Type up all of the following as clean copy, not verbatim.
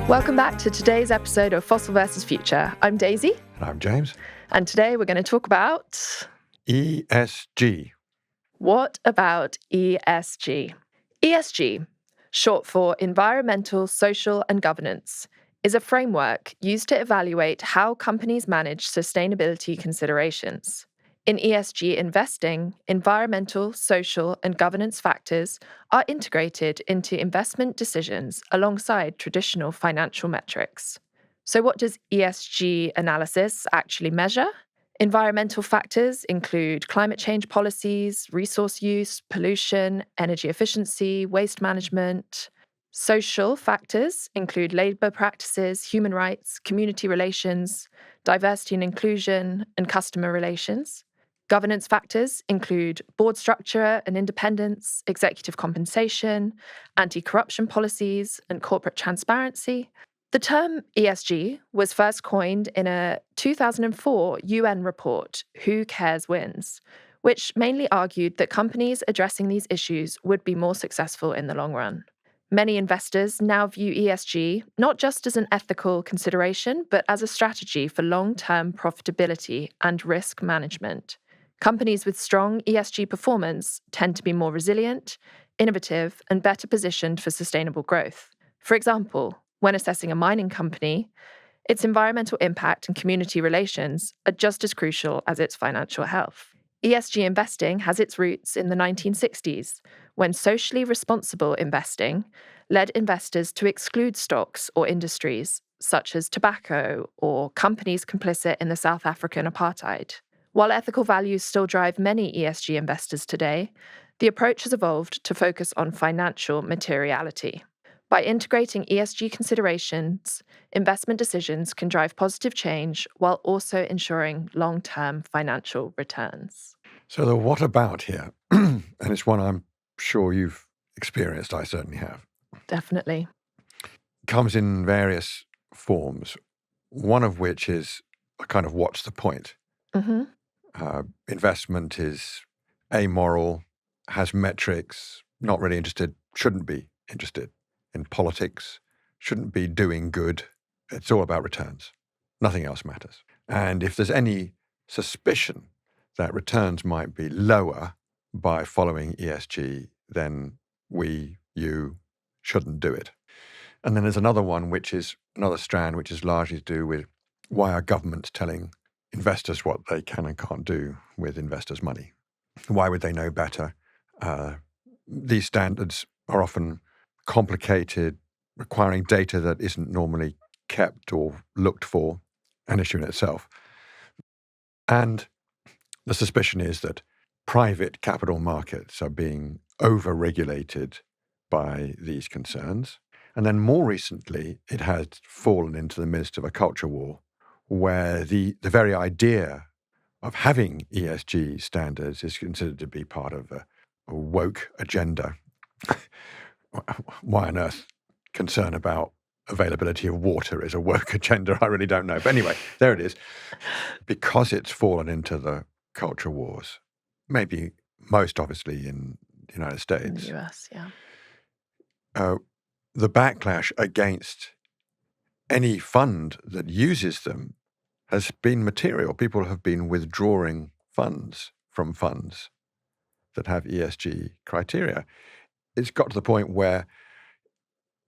Welcome back to today's episode of Fossil versus Future. I'm Daisy. And I'm James. And today we're going to talk about... ESG. What about ESG? ESG, short for Environmental, Social and Governance, is a framework used to evaluate how companies manage sustainability considerations. In ESG investing, environmental, social, and governance factors are integrated into investment decisions alongside traditional financial metrics. So what does ESG analysis actually measure? Environmental factors include climate change policies, resource use, pollution, energy efficiency, waste management. Social factors include labour practices, human rights, community relations, diversity and inclusion, and customer relations. Governance factors include board structure and independence, executive compensation, anti-corruption policies, and corporate transparency. The term ESG was first coined in a 2004 UN report, Who Cares Wins, which mainly argued that companies addressing these issues would be more successful in the long run. Many investors now view ESG not just as an ethical consideration, but as a strategy for long-term profitability and risk management. Companies with strong ESG performance tend to be more resilient, innovative, and better positioned for sustainable growth. For example, when assessing a mining company, its environmental impact and community relations are just as crucial as its financial health. ESG investing has its roots in the 1960s, when socially responsible investing led investors to exclude stocks or industries, such as tobacco or companies complicit in the South African apartheid. While ethical values still drive many ESG investors today, the approach has evolved to focus on financial materiality. By integrating ESG considerations, investment decisions can drive positive change while also ensuring long-term financial returns. So the what about here, and it's one I'm sure you've experienced, I certainly have. Definitely. Comes in various forms, one of which is a kind of what's the point? Mm-hmm. Investment is amoral, has metrics, not really interested, shouldn't be interested in politics, shouldn't be doing good. It's all about returns. Nothing else matters. And if there's any suspicion that returns might be lower by following ESG, then you shouldn't do it. And then there's another one, which is another strand, which is largely to do with why are governments telling investors what they can and can't do with investors' money? Why would they know better? These standards are often complicated, requiring data that isn't normally kept or looked for, an issue in itself. And the suspicion is that private capital markets are being over-regulated by these concerns. And then more recently, it has fallen into the midst of a culture war where the very idea of having ESG standards is considered to be part of a woke agenda. Why on earth concern about availability of water is a woke agenda? I really don't know. But anyway, there it is. Because it's fallen into the culture wars, maybe most obviously in the United States. In the US, yeah. The backlash against any fund that uses them has been material. People have been withdrawing funds from funds that have ESG criteria. It's got to the point where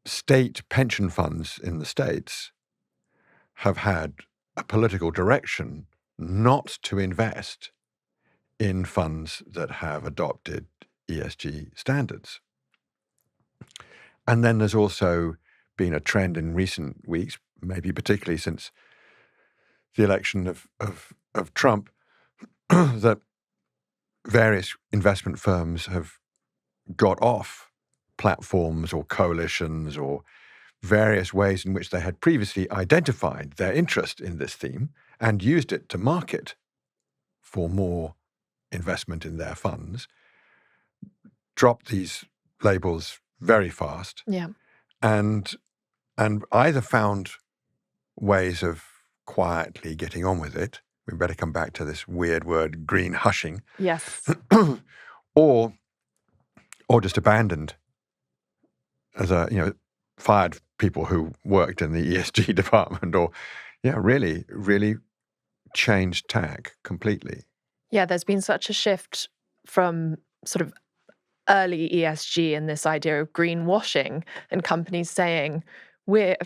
state pension funds in the States have had a political direction not to invest in funds that have adopted ESG standards. And then there's also been a trend in recent weeks, maybe particularly since the election of Trump, that various investment firms have got off platforms or coalitions or various ways in which they had previously identified their interest in this theme and used it to market for more investment in their funds, dropped these labels very fast, and either found ways of quietly getting on with it. We better come back to this weird word, greenhushing. Yes. or just abandoned as fired people who worked in the ESG department, or really, really changed tack completely. Yeah, there's been such a shift from sort of early ESG and this idea of greenwashing and companies saying we're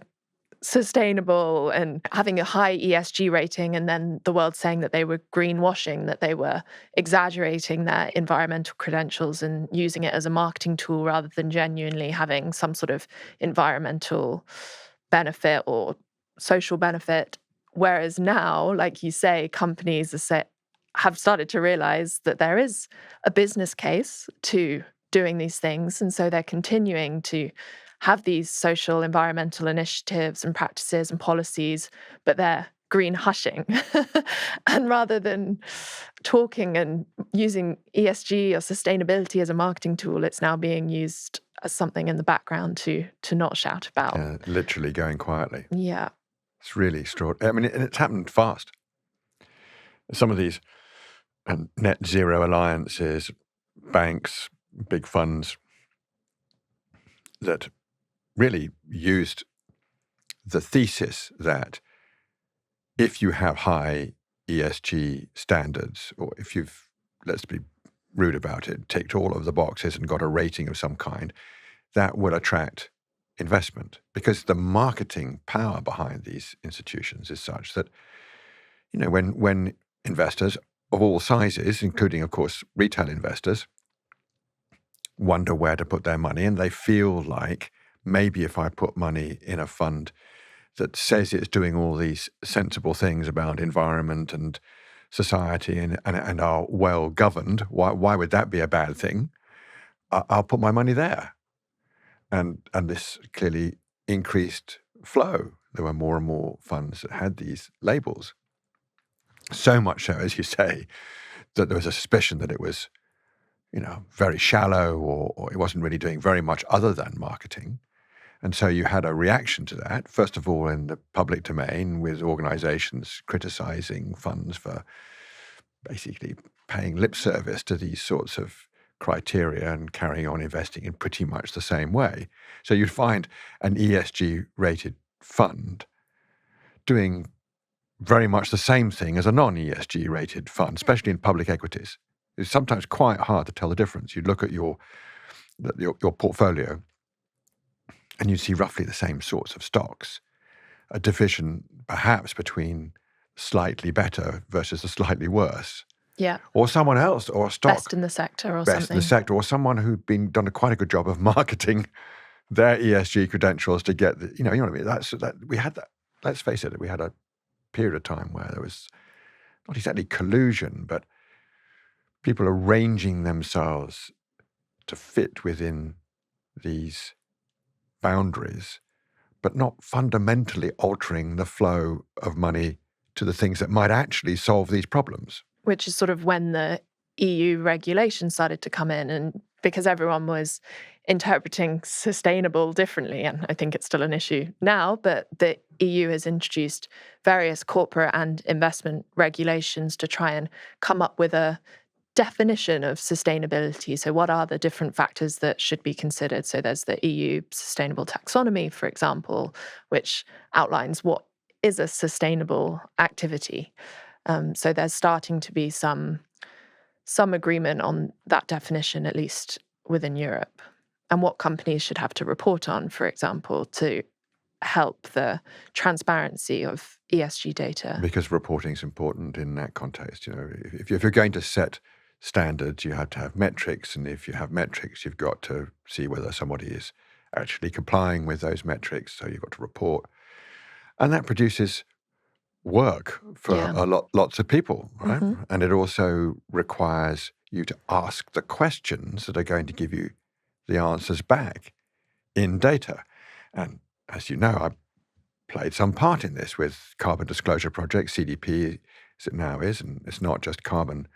sustainable and having a high ESG rating, and then the world saying that they were greenwashing, that they were exaggerating their environmental credentials and using it as a marketing tool rather than genuinely having some sort of environmental benefit or social benefit. Whereas now, like you say, companies have started to realize that there is a business case to doing these things. And so they're continuing to have these social environmental initiatives and practices and policies, but they're green hushing. And rather than talking and using ESG or sustainability as a marketing tool, it's now being used as something in the background to not shout about. Literally going quietly. Yeah. It's really extraordinary. I mean, and it's happened fast. Some of these net zero alliances, banks, big funds that really used the thesis that if you have high ESG standards, or if you've, let's be rude about it, ticked all of the boxes and got a rating of some kind, that would attract investment, because the marketing power behind these institutions is such that, when investors of all sizes, including, of course, retail investors, wonder where to put their money, and they feel like maybe if I put money in a fund that says it's doing all these sensible things about environment and society and are well governed, why would that be a bad thing? I'll put my money there. And this clearly increased flow. There were more and more funds that had these labels. So much so, as you say, that there was a suspicion that it was, very shallow, or it wasn't really doing very much other than marketing. And so you had a reaction to that, first of all in the public domain, with organizations criticizing funds for basically paying lip service to these sorts of criteria and carrying on investing in pretty much the same way. So you'd find an ESG-rated fund doing very much the same thing as a non-ESG-rated fund, especially in public equities. It's sometimes quite hard to tell the difference. You'd look at your portfolio and you'd see roughly the same sorts of stocks, a division perhaps between slightly better versus the slightly worse. Yeah. Or someone else, or a stock. Best in the sector or best something. in the sector, or someone who'd done quite a good job of marketing their ESG credentials to get the, you know what I mean? We had that. Let's face it, we had a period of time where there was not exactly collusion, but people arranging themselves to fit within these boundaries, but not fundamentally altering the flow of money to the things that might actually solve these problems. Which is sort of when the EU regulation started to come in, and because everyone was interpreting sustainable differently, and I think it's still an issue now, but the EU has introduced various corporate and investment regulations to try and come up with a definition of sustainability. So what are the different factors that should be considered? So there's the EU Sustainable Taxonomy, for example, which outlines what is a sustainable activity. So there's starting to be some agreement on that definition, at least within Europe, and what companies should have to report on, for example, to help the transparency of ESG data. Because reporting is important in that context. If you're going to set standards, you have to have metrics, and if you have metrics, you've got to see whether somebody is actually complying with those metrics. So you've got to report, and that produces work for lots of people, right? Mm-hmm. And it also requires you to ask the questions that are going to give you the answers back in data. And as you know, I played some part in this with Carbon Disclosure Project, CDP, as it now is, and it's not just carbon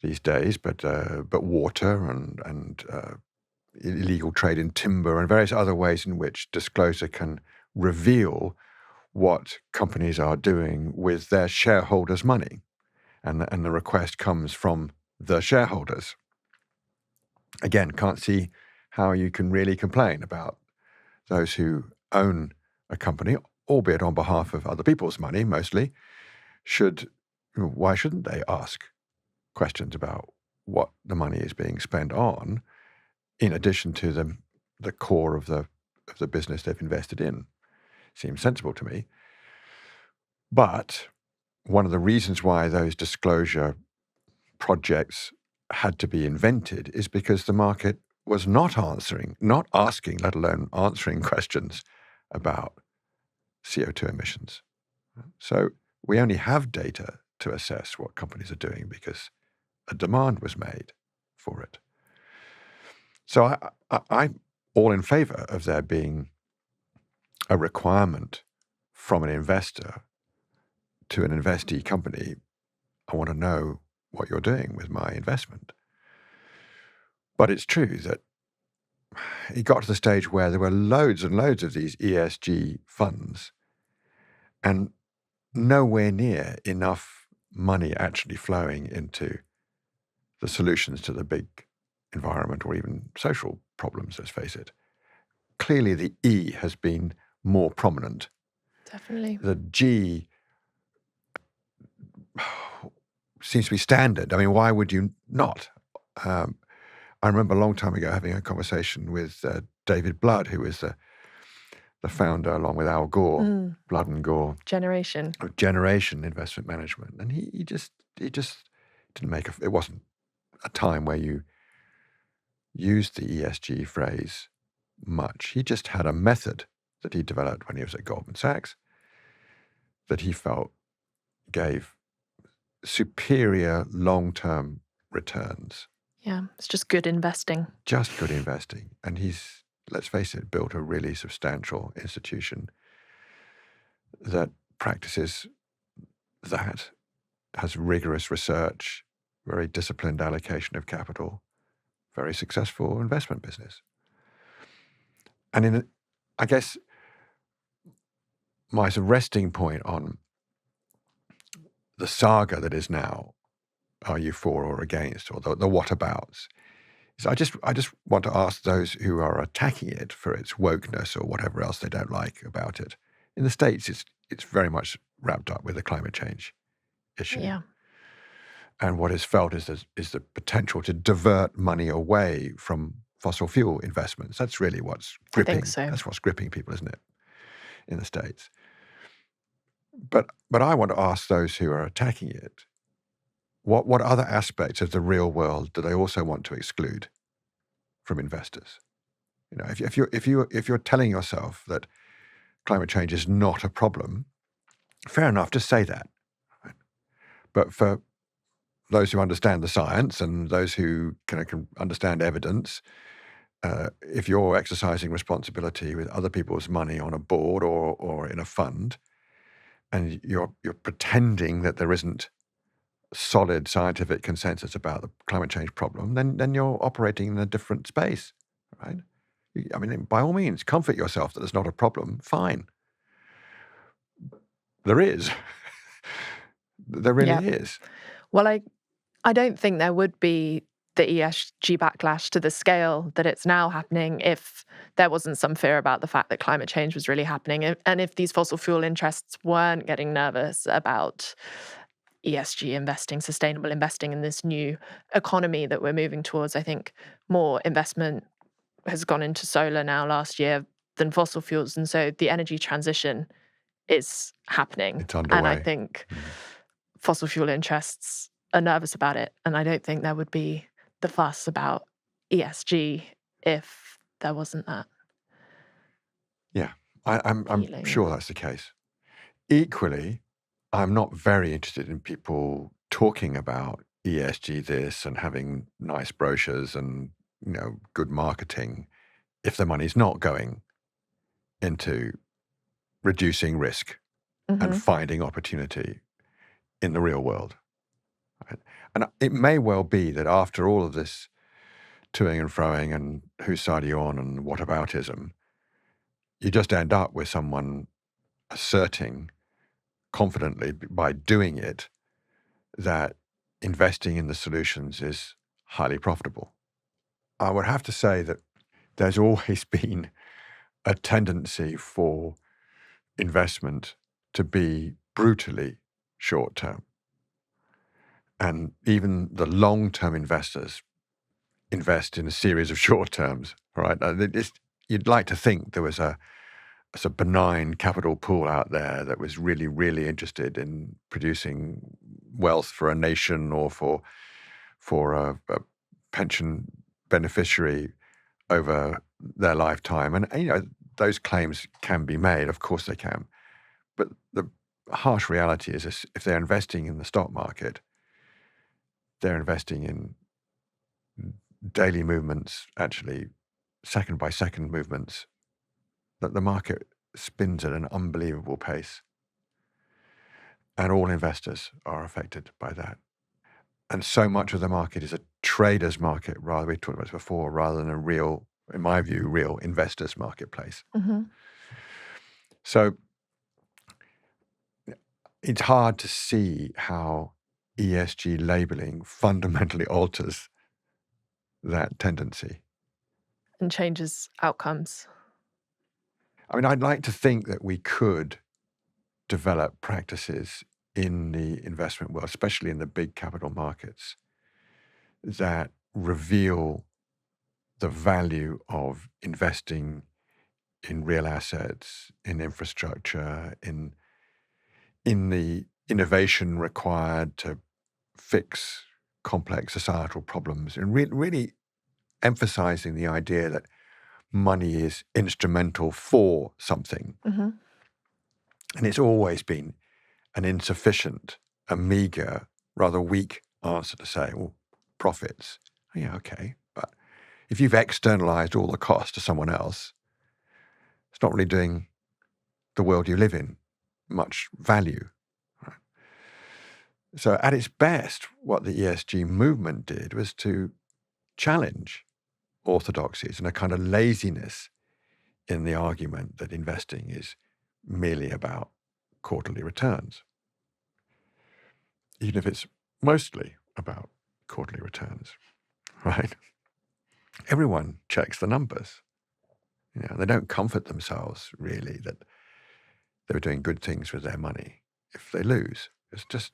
these days, but water and illegal trade in timber and various other ways in which disclosure can reveal what companies are doing with their shareholders' money. And the request comes from the shareholders. Again, can't see how you can really complain about those who own a company, albeit on behalf of other people's money mostly, why shouldn't they ask questions about what the money is being spent on, in addition to the core of the business they've invested in? Seems sensible to me. But one of the reasons why those disclosure projects had to be invented is because the market was not asking, let alone answering questions about CO2 emissions. So we only have data to assess what companies are doing because a demand was made for it. So I'm all in favor of there being a requirement from an investor to an investee company. I want to know what you're doing with my investment. But it's true that it got to the stage where there were loads and loads of these ESG funds and nowhere near enough money actually flowing into the solutions to the big environment or even social problems, let's face it. Clearly the E has been more prominent. Definitely. The G seems to be standard. I mean, why would you not? I remember a long time ago having a conversation with David Blood, who was the founder, along with Al Gore, Blood and Gore, Generation of Generation Investment Management, and he just didn't make it wasn't a time where you used the ESG phrase much. He just had a method that he developed when he was at Goldman Sachs that he felt gave superior long-term returns. Yeah, it's just good investing. Just good investing. And he's, let's face it, built a really substantial institution that practices that, has rigorous research, very disciplined allocation of capital, very successful investment business. And I guess my sort of resting point on the saga that is now, are you for or against, or the whatabouts, is I just want to ask those who are attacking it for its wokeness or whatever else they don't like about it. In the States, it's very much wrapped up with the climate change issue. Yeah. And what is felt is the potential to divert money away from fossil fuel investments. That's really what's gripping. I think so. That's what's gripping people, isn't it, in the States? But I want to ask those who are attacking it, what other aspects of the real world do they also want to exclude from investors? You know, if you're telling yourself that climate change is not a problem, fair enough, just say that. Right? But for those who understand the science and those who can understand evidence, if you're exercising responsibility with other people's money on a board or in a fund, and you're pretending that there isn't solid scientific consensus about the climate change problem, then you're operating in a different space, right? I mean, by all means, comfort yourself that there's not a problem. Fine. There is. There really is. Well, I don't think there would be the ESG backlash to the scale that it's now happening if there wasn't some fear about the fact that climate change was really happening, and if these fossil fuel interests weren't getting nervous about ESG investing, sustainable investing in this new economy that we're moving towards. I think more investment has gone into solar now last year than fossil fuels, and so the energy transition is happening. It's underway. And I think fossil fuel interests are nervous about it, and I don't think there would be the fuss about ESG if there wasn't that. Yeah, I'm sure that's the case. Equally, I'm not very interested in people talking about ESG this and having nice brochures and, good marketing if the money's not going into reducing risk and finding opportunity in the real world. Right? And it may well be that after all of this toing and froing and whose side are you on and whataboutism, you just end up with someone asserting confidently by doing it that investing in the solutions is highly profitable. I would have to say that there's always been a tendency for investment to be brutally short-term. And even the long-term investors invest in a series of short terms, right? You'd like to think there was a benign capital pool out there that was really, really interested in producing wealth for a nation or for a pension beneficiary over their lifetime. And, those claims can be made. Of course they can. But the harsh reality is if they're investing in the stock market, they're investing in daily movements, actually second by second movements, that the market spins at an unbelievable pace. And all investors are affected by that. And so much of the market is a trader's market, we talked about this before, rather than a real, in my view, real investor's marketplace. Mm-hmm. So it's hard to see how ESG labeling fundamentally alters that tendency. And changes outcomes. I mean, I'd like to think that we could develop practices in the investment world, especially in the big capital markets, that reveal the value of investing in real assets, in infrastructure, in the innovation required to fix complex societal problems, and really emphasizing the idea that money is instrumental for something. Mm-hmm. And it's always been an insufficient, a meager, rather weak answer to say, well, profits. Oh, yeah, okay. But if you've externalized all the cost to someone else, it's not really doing the world you live in much value. Right? So at its best, what the ESG movement did was to challenge orthodoxies and a kind of laziness in the argument that investing is merely about quarterly returns, even if it's mostly about quarterly returns, right? Everyone checks the numbers. They don't comfort themselves, really, that they were doing good things with their money if they lose. That's just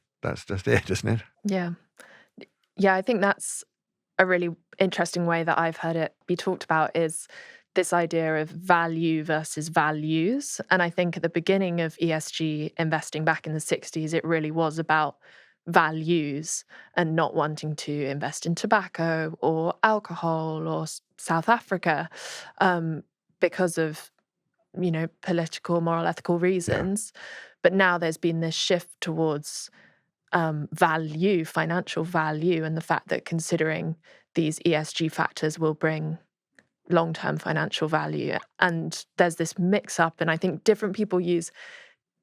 it, isn't it? Yeah. Yeah, I think that's a really interesting way that I've heard it be talked about is this idea of value versus values. And I think at the beginning of ESG investing back in the 60s, it really was about values and not wanting to invest in tobacco or alcohol or South Africa because of, political, moral, ethical reasons. Yeah. But now there's been this shift towards value, financial value, and the fact that considering these ESG factors will bring long-term financial value. And there's this mix-up, and I think different people use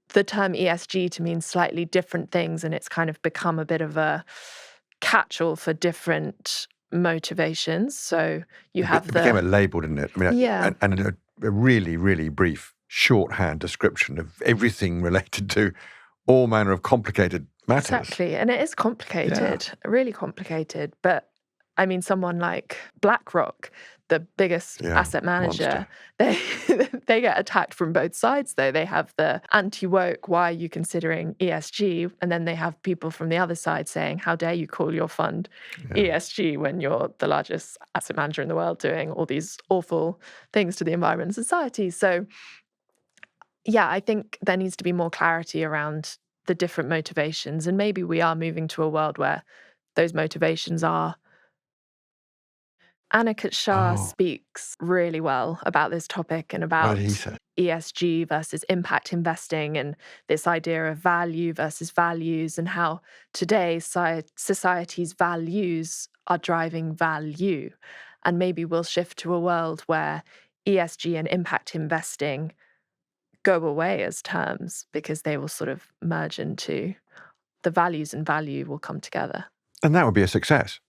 the term ESG to mean slightly different things, and it's kind of become a bit of a catch-all for different motivations. So you have it became a label, didn't it? I mean, yeah. And a really, really brief shorthand description of everything related to all manner of complicated matters. Exactly. And it is complicated, really complicated. But I mean, someone like BlackRock, the biggest asset manager, they get attacked from both sides, though. They have the anti-woke, why are you considering ESG? And then they have people from the other side saying, how dare you call your fund ESG when you're the largest asset manager in the world doing all these awful things to the environment and society. So, yeah, I think there needs to be more clarity around the different motivations. And maybe we are moving to a world where those motivations are. Aniket Shah speaks really well about this topic and about ESG versus impact investing and this idea of value versus values and how today society's values are driving value. And maybe we'll shift to a world where ESG and impact investing go away as terms because they will sort of merge into the values and value will come together. And that would be a success.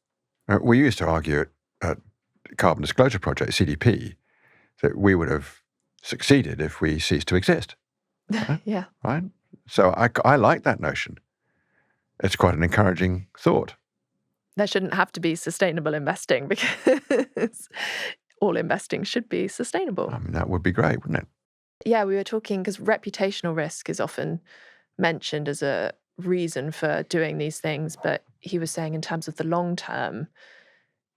We used to argue at Carbon Disclosure Project, CDP, that we would have succeeded if we ceased to exist. Right? Yeah. Right? So I like that notion. It's quite an encouraging thought. There shouldn't have to be sustainable investing because all investing should be sustainable. I mean, that would be great, wouldn't it? Yeah, we were talking because reputational risk is often mentioned as a reason for doing these things, but he was saying in terms of the long term,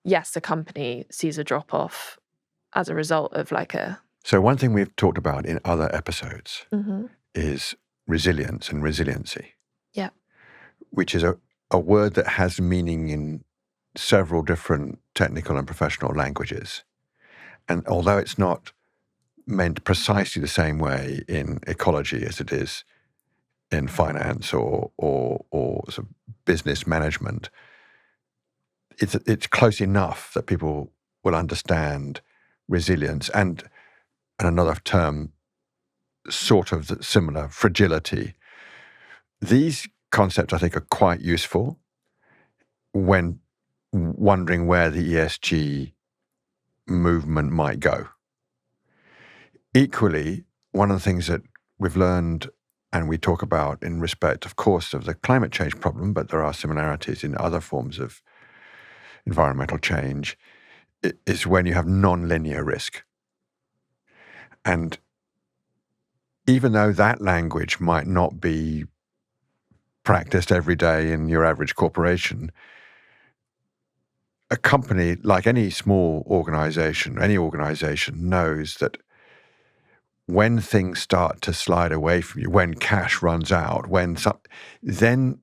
yes, a company sees a drop off as a result of like a. So one thing we've talked about in other episodes Mhm. is resilience and resiliency, Yeah. which is a word that has meaning in several different technical and professional languages. And although it's not meant precisely the same way in ecology as it is in finance or sort of business management, it's close enough that people will understand resilience and another term sort of similar, fragility. These concepts, I think, are quite useful when wondering where the ESG movement might go. Equally, one of the things that we've learned and we talk about in respect, of course, of the climate change problem, but there are similarities in other forms of environmental change, is when you have non-linear risk. And even though that language might not be practiced every day in your average corporation, a company, like any small organization, any organization knows that when things start to slide away from you, when cash runs out, then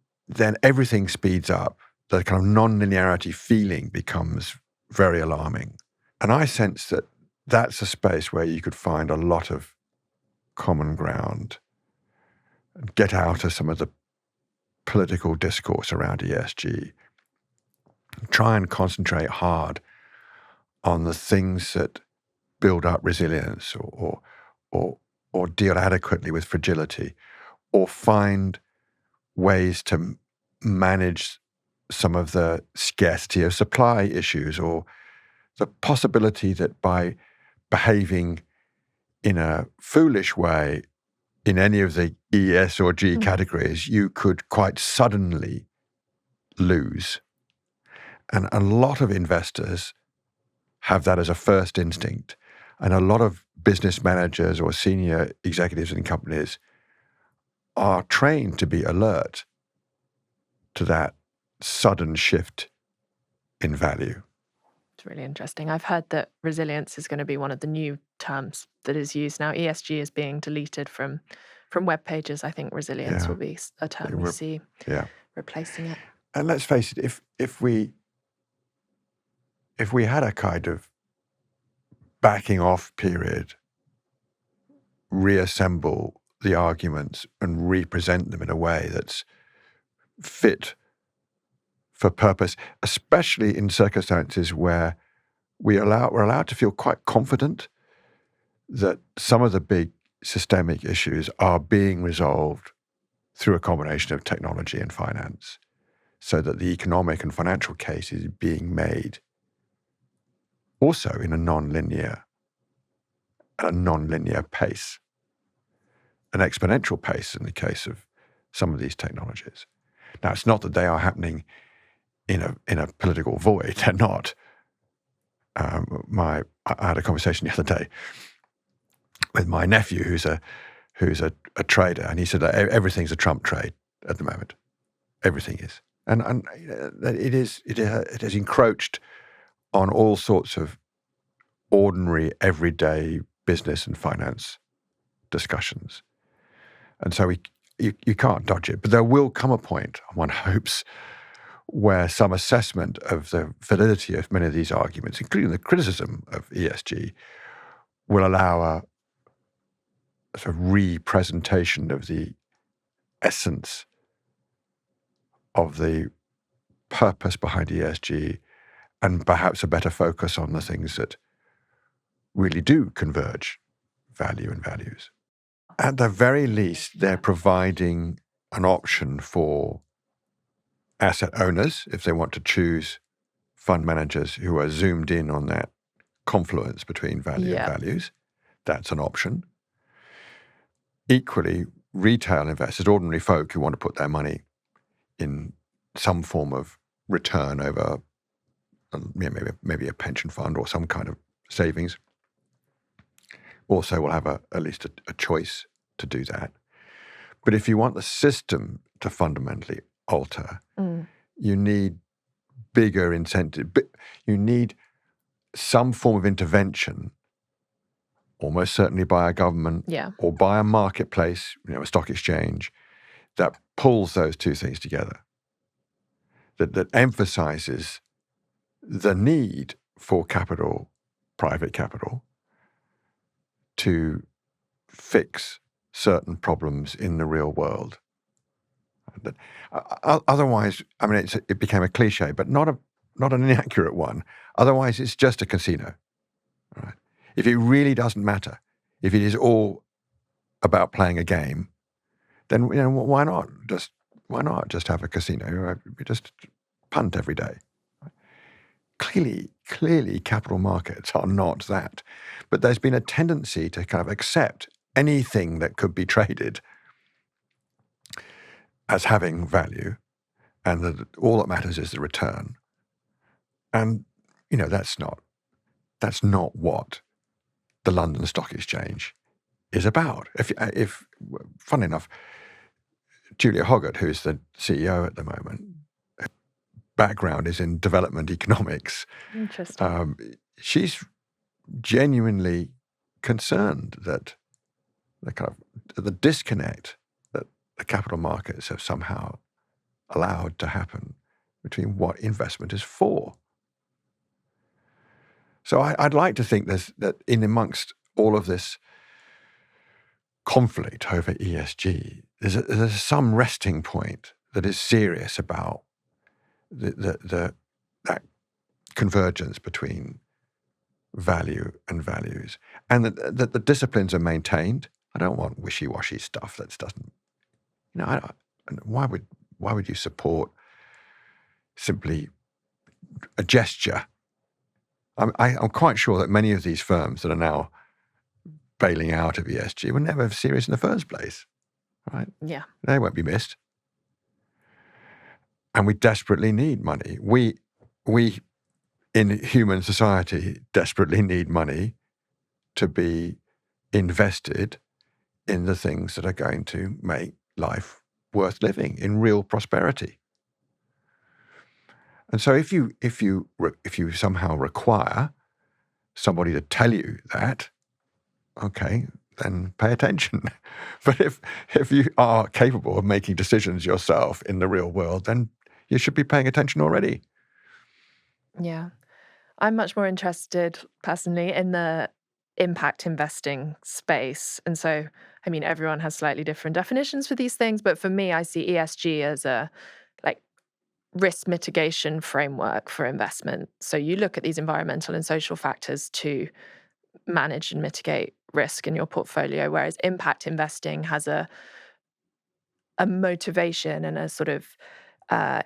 everything speeds up. The kind of non-linearity feeling becomes very alarming. And I sense that that's a space where you could find a lot of common ground and get out of some of the political discourse around ESG. Try and concentrate hard on the things that build up resilience or deal adequately with fragility, or find ways to manage some of the scarcity of supply issues, or the possibility that by behaving in a foolish way in any of the E, S, or G categories, you could quite suddenly lose. And a lot of investors have that as a first instinct. And a lot of business managers or senior executives in companies are trained to be alert to that sudden shift in value. It's really interesting. I've heard that resilience is going to be one of the new terms that is used now. ESG is being deleted from web pages. I think resilience will be a term we see replacing it. And let's face it, if we had a kind of backing off period, reassemble the arguments and represent them in a way that's fit for purpose, especially in circumstances where we're allowed to feel quite confident that some of the big systemic issues are being resolved through a combination of technology and finance, so that the economic and financial case is being made also in a non-linear pace, an exponential pace in the case of some of these technologies. Now, it's not that they are happening in a political void. They're not. I had a conversation the other day with my nephew, who's a trader, and he said that everything's a Trump trade at the moment. Everything is, and it has encroached on all sorts of ordinary, everyday business and finance discussions, and so you can't dodge it. But there will come a point, one hopes, where some assessment of the validity of many of these arguments, including the criticism of ESG, will allow a sort of representation of the essence of the purpose behind ESG, and perhaps a better focus on the things that really do converge value and values. At the very least, they're providing an option for asset owners, if they want to choose fund managers who are zoomed in on that confluence between value and values. That's an option. Equally, retail investors, ordinary folk who want to put their money in some form of return over maybe a pension fund or some kind of savings also will have at least a choice to do that. But if you want the system to fundamentally alter, you need bigger incentive. You need some form of intervention, almost certainly by a government or by a marketplace, a stock exchange, that pulls those two things together, that emphasizes the need for capital, private capital, to fix certain problems in the real world. Otherwise, it became a cliche, but not an inaccurate one. Otherwise, it's just a casino. Right? If it really doesn't matter, if it is all about playing a game, then why not just have a casino? Just punt every day. Clearly, capital markets are not that. But there's been a tendency to kind of accept anything that could be traded as having value, and that all that matters is the return. And that's not what the London Stock Exchange is about. If funnily enough, Julia Hoggart, who's the CEO at the moment, her background is in development economics. Interesting. She's genuinely concerned that the disconnect that the capital markets have somehow allowed to happen between what investment is for. So I'd like to think that in amongst all of this conflict over ESG, there's some resting point that is serious about that convergence between value and values, and that the disciplines are maintained. I don't want wishy-washy stuff that doesn't. Why would you support simply a gesture? I'm quite sure that many of these firms that are now bailing out of ESG were never serious in the first place, right? Yeah. They won't be missed. And we desperately need money. We in human society desperately need money to be invested in the things that are going to make life worth living, in real prosperity. And so if you somehow require somebody to tell you that, okay, then pay attention. But if you are capable of making decisions yourself in the real world, then you should be paying attention already. Yeah. I'm much more interested personally in the impact investing space. And so, everyone has slightly different definitions for these things, but for me, I see ESG as a risk mitigation framework for investment. So you look at these environmental and social factors to manage and mitigate risk in your portfolio, whereas impact investing has a motivation and a sort of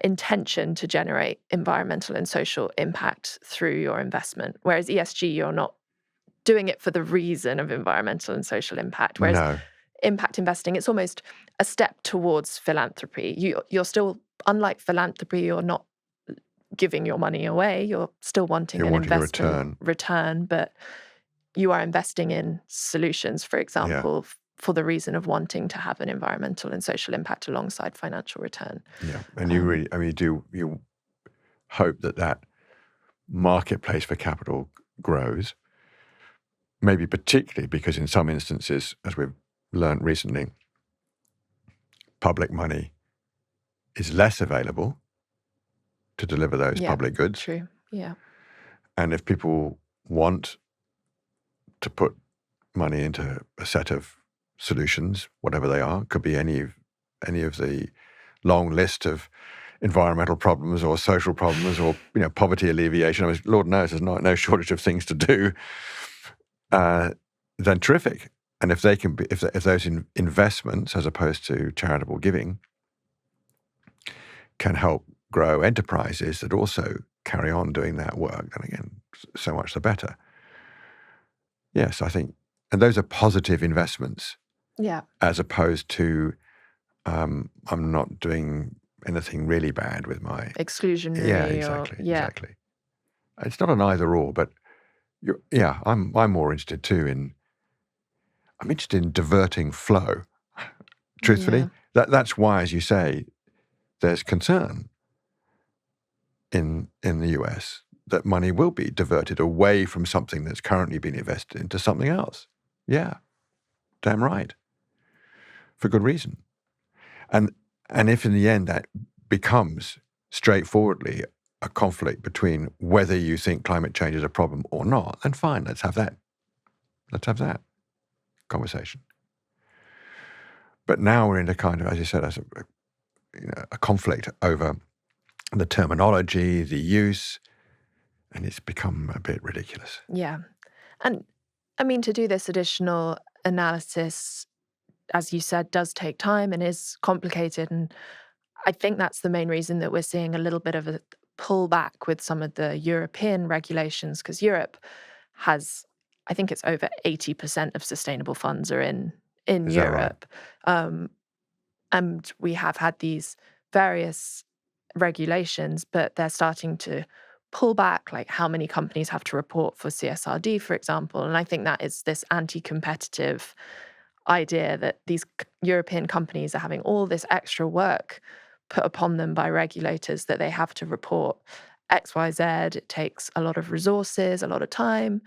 intention to generate environmental and social impact through your investment. Whereas ESG, you're not doing it for the reason of environmental and social impact. Whereas impact investing, it's almost a step towards philanthropy. You're still, unlike philanthropy, you're not giving your money away. You're still wanting an investment return, but you are investing in solutions, for example, for the reason of wanting to have an environmental and social impact alongside financial return. Yeah, and you hope that marketplace for capital grows, maybe particularly because in some instances, as we've learned recently, public money is less available to deliver those public goods. True, yeah. And if people want to put money into a set of solutions, whatever they are, could be any of the long list of environmental problems or social problems or poverty alleviation. Lord knows there's no shortage of things to do. Then terrific. And if they can be, if those investments, as opposed to charitable giving, can help grow enterprises that also carry on doing that work, then again, so much the better. Yes, I think, and those are positive investments. Yeah. As opposed to, I'm not doing anything really bad with my exclusionary. Yeah, exactly. It's not an either or, but I'm more interested too I'm interested in diverting flow. Truthfully, that's why, as you say, there's concern in the US that money will be diverted away from something that's currently being invested into something else. Yeah, damn right. For good reason. And if in the end that becomes straightforwardly a conflict between whether you think climate change is a problem or not, then fine, let's have that. Let's have that conversation. But now we're in a kind of, as you said, a conflict over the terminology, the use, and it's become a bit ridiculous. Yeah. And I mean, to do this additional analysis, as you said, does take time and is complicated. And I think that's the main reason that we're seeing a little bit of a pullback with some of the European regulations, because Europe has, I think it's over 80% of sustainable funds are in Is that right? Europe. And we have had these various regulations, but they're starting to pull back, like how many companies have to report for CSRD, for example. And I think that is this anti-competitive idea that these European companies are having all this extra work put upon them by regulators that they have to report XYZ. It takes a lot of resources, a lot of time.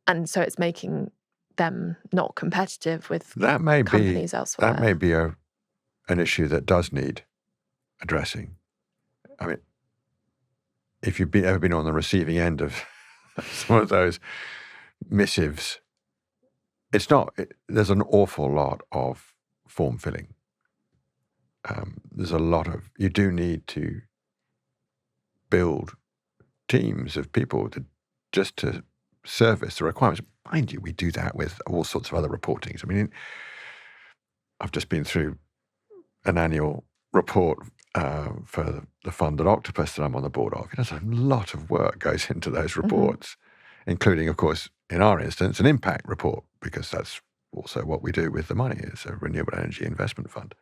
And so it's making them not competitive with companies elsewhere. That may be an issue that does need addressing. I mean, if you've ever been on the receiving end of some of those missives, there's an awful lot of form filling. You do need to build teams of people to service the requirements. Mind you, we do that with all sorts of other reportings. I mean, I've just been through an annual report for the fund at Octopus that I'm on the board of. There's a lot of work goes into those reports, including, of course, in our instance, an impact report, because that's also what we do with the money. It's a renewable energy investment fund.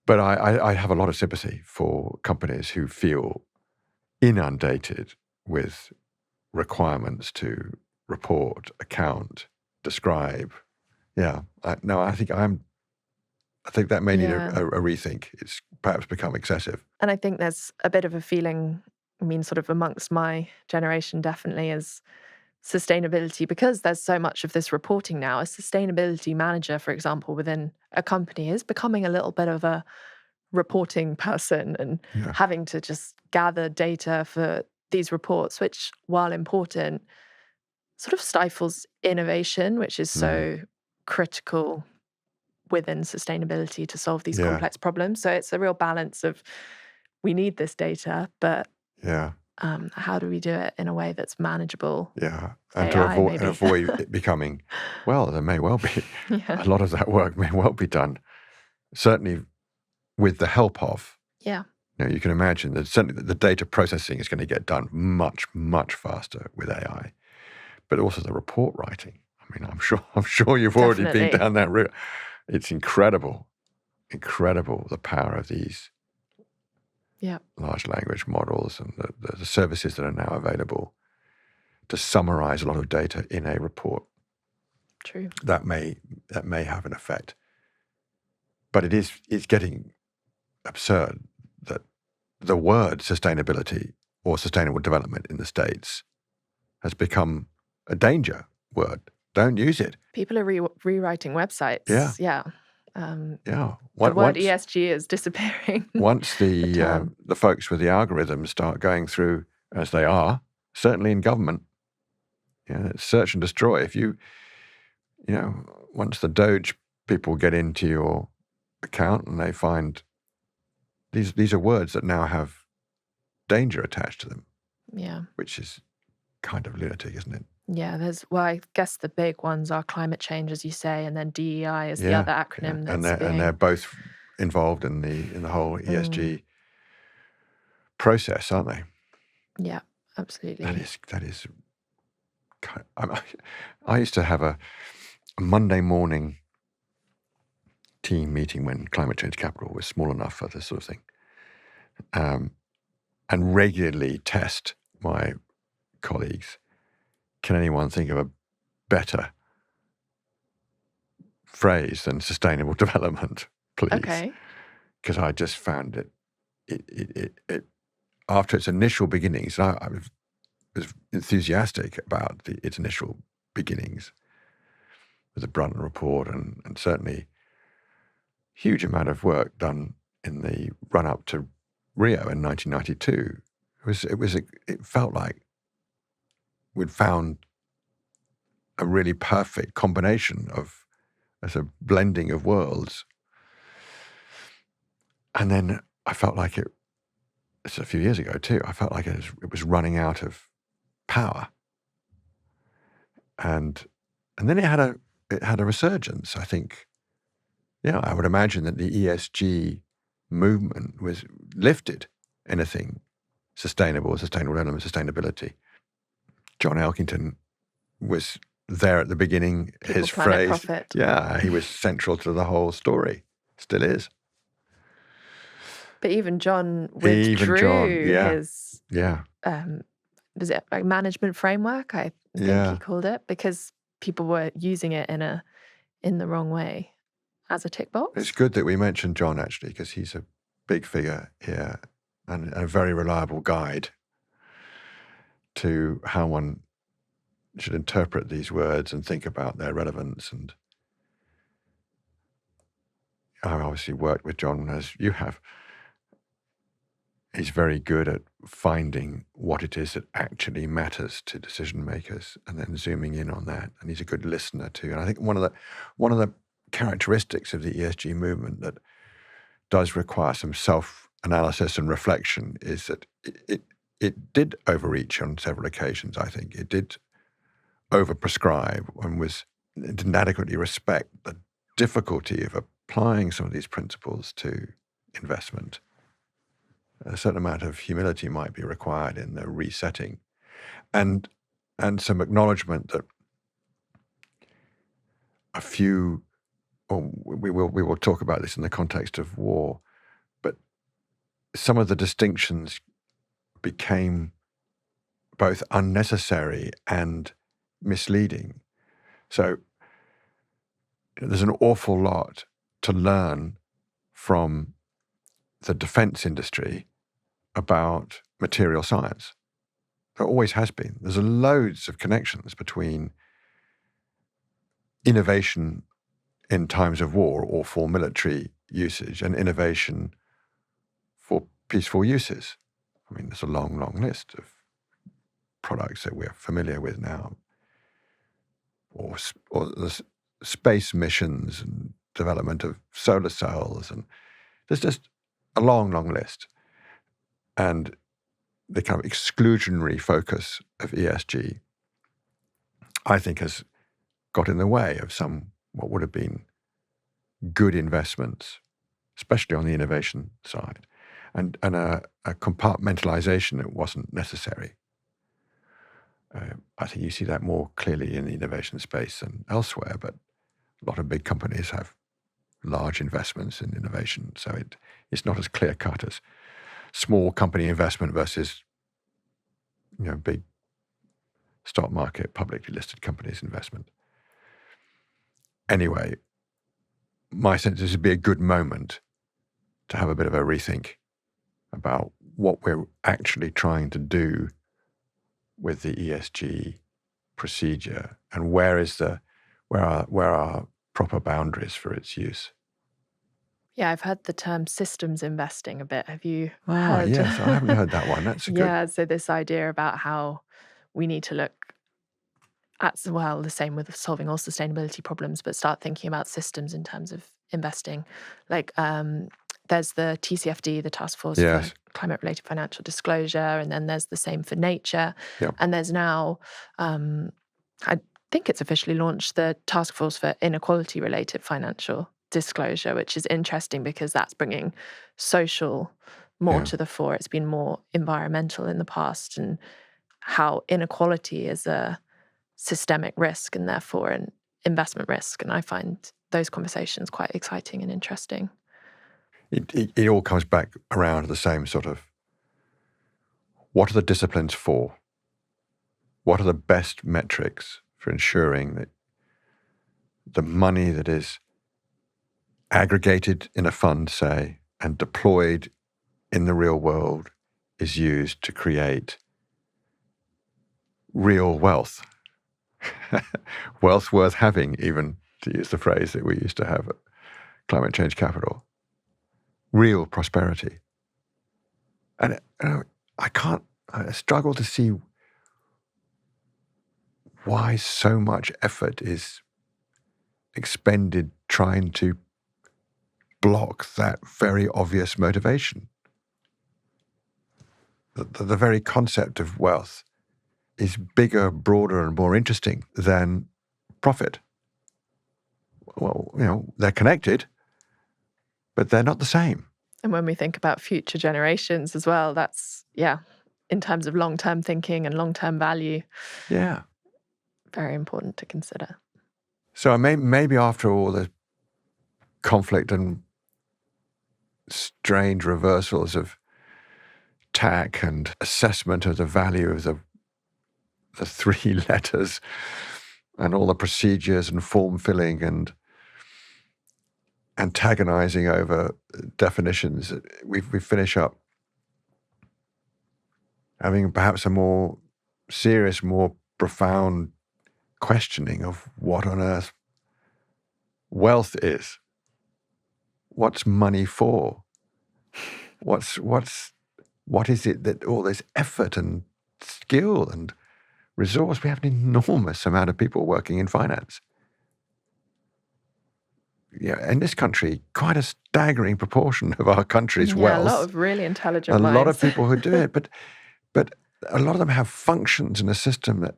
But I have a lot of sympathy for companies who feel inundated with requirements to report, account, describe. Yeah, I think that may need a rethink. It's perhaps become excessive. And I think there's a bit of a feeling, I mean, sort of amongst my generation, definitely, as sustainability, because there's so much of this reporting now. A sustainability manager, for example, within a company is becoming a little bit of a reporting person and having to just gather data for these reports, which, while important, sort of stifles innovation, which is so critical within sustainability to solve these complex problems. So it's a real balance of, we need this data, but how do we do it in a way that's manageable? Yeah, and to avoid it becoming, there may well be a lot of that work may well be done, certainly with the help of. Yeah. You can imagine that certainly the data processing is going to get done much, much faster with AI, but also the report writing. I mean, I'm sure you've already been down that route. It's incredible the power of these large language models and the services that are now available to summarize a lot of data in a report. True. That may have an effect. But it's getting absurd that the word sustainability or sustainable development in the States has become a danger word. Don't use it. People are rewriting websites. Yeah. The word ESG is disappearing. Once the folks with the algorithms start going through, as they are, certainly in government, search and destroy. If once the Doge people get into your account and they find these are words that now have danger attached to them. Yeah. Which is kind of lunatic, isn't it? Yeah, I guess the big ones are climate change, as you say, and then DEI is the other acronym. And they're both involved in the whole ESG process, aren't they? Yeah, absolutely. That is. I used to have a Monday morning team meeting when Climate Change Capital was small enough for this sort of thing, and regularly test my colleagues, can anyone think of a better phrase than sustainable development, please? Okay. Because I just found it after its initial beginnings, and I was enthusiastic about its initial beginnings with the Brundtland Report, and certainly huge amount of work done in the run-up to Rio in 1992. It felt like we'd found a really perfect combination of a sort of blending of worlds. And then I felt like it's a few years ago too, I felt like it was running out of power. And then it had a resurgence, I think. Yeah, I would imagine that the ESG movement was lifted anything sustainable element, sustainability. John Elkington was there at the beginning. People, his planet, phrase, profit. yeah, he was central to the whole story. Still is. But even John withdrew his was it like management framework? I think he called it, because people were using it in the wrong way as a tick box. It's good that we mentioned John, actually, because he's a big figure here and a very reliable guide to how one should interpret these words and think about their relevance. And I've obviously worked with John, as you have. He's very good at finding what it is that actually matters to decision makers and then zooming in on that. And he's a good listener too. And I think one of the characteristics of the ESG movement that does require some self-analysis and reflection is that it did overreach on several occasions. I think it did overprescribe and didn't adequately respect the difficulty of applying some of these principles to investment. A certain amount of humility might be required in the resetting, and some acknowledgement that we will talk about this in the context of war, but some of the distinctions became both unnecessary and misleading. So there's an awful lot to learn from the defense industry about material science. There always has been. There's loads of connections between innovation in times of war or for military usage and innovation for peaceful uses. I mean, there's a long, long list of products that we're familiar with now, or the space missions and development of solar cells, and there's just a long, long list. And the kind of exclusionary focus of ESG, I think, has got in the way of some what would have been good investments, especially on the innovation side, and a compartmentalization that wasn't necessary. I think you see that more clearly in the innovation space than elsewhere, but a lot of big companies have large investments in innovation, so it's not as clear-cut as small company investment versus big stock market, publicly listed companies' investment. Anyway, my sense is it'd be a good moment to have a bit of a rethink about what we're actually trying to do with the ESG procedure and where are proper boundaries for its use. Yeah, I've heard the term systems investing a bit. Have you heard? Yes, I haven't heard that one. That's a good. Yeah, so this idea about how we need to look at, well, the same with solving all sustainability problems, but start thinking about systems in terms of investing. Like there's the TCFD, the Task Force for Climate-Related Financial Disclosure, and then there's the same for nature. Yep. And there's now, I think it's officially launched, the Task Force for Inequality-Related Financial Disclosure, which is interesting because that's bringing social more to the fore. It's been more environmental in the past, and how inequality is a systemic risk and therefore an investment risk. And I find those conversations quite exciting and interesting. It all comes back around to the same sort of, what are the disciplines for? what are the best metrics for ensuring that the money that is aggregated in a fund, say, and deployed in the real world is used to create real wealth. Wealth worth having, even, to use the phrase that we used to have at Climate Change Capital. Real prosperity. And I struggle to see why so much effort is expended trying to block that very obvious motivation. The very concept of wealth is bigger, broader, and more interesting than profit. Well, they're connected, but they're not the same. And when we think about future generations as well, that's, in terms of long-term thinking and long-term value. Yeah. Very important to consider. So maybe after all the conflict and strange reversals of TAC and assessment of the value of the three letters and all the procedures and form filling and antagonizing over definitions, we finish up having perhaps a more serious, more profound questioning of what on earth wealth is. What's money for? What is it that all this effort and skill and resource? We have an enormous amount of people working in finance. In this country, quite a staggering proportion of our country's wealth. A lot of really intelligent minds. A lot of people who do it, but a lot of them have functions in a system that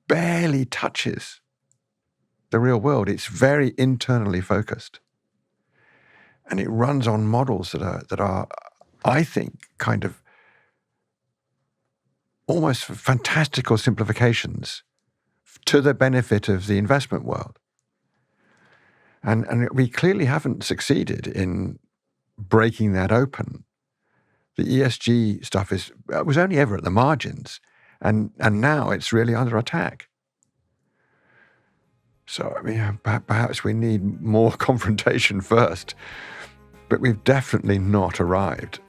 barely touches the real world. It's very internally focused. And it runs on models that are, I think, kind of almost fantastical simplifications to the benefit of the investment world. And we clearly haven't succeeded in breaking that open. The ESG stuff was only ever at the margins, and now it's really under attack. So, perhaps we need more confrontation first, but we've definitely not arrived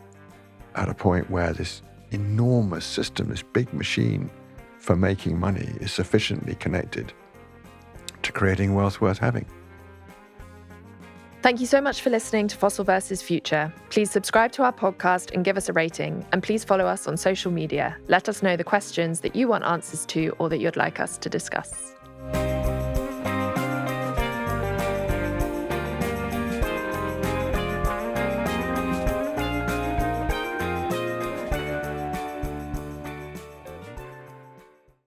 at a point where this enormous system, this big machine for making money, is sufficiently connected to creating wealth worth having. Thank you so much for listening to Fossil vs. Future. Please subscribe to our podcast and give us a rating. And please follow us on social media. Let us know the questions that you want answers to or that you'd like us to discuss.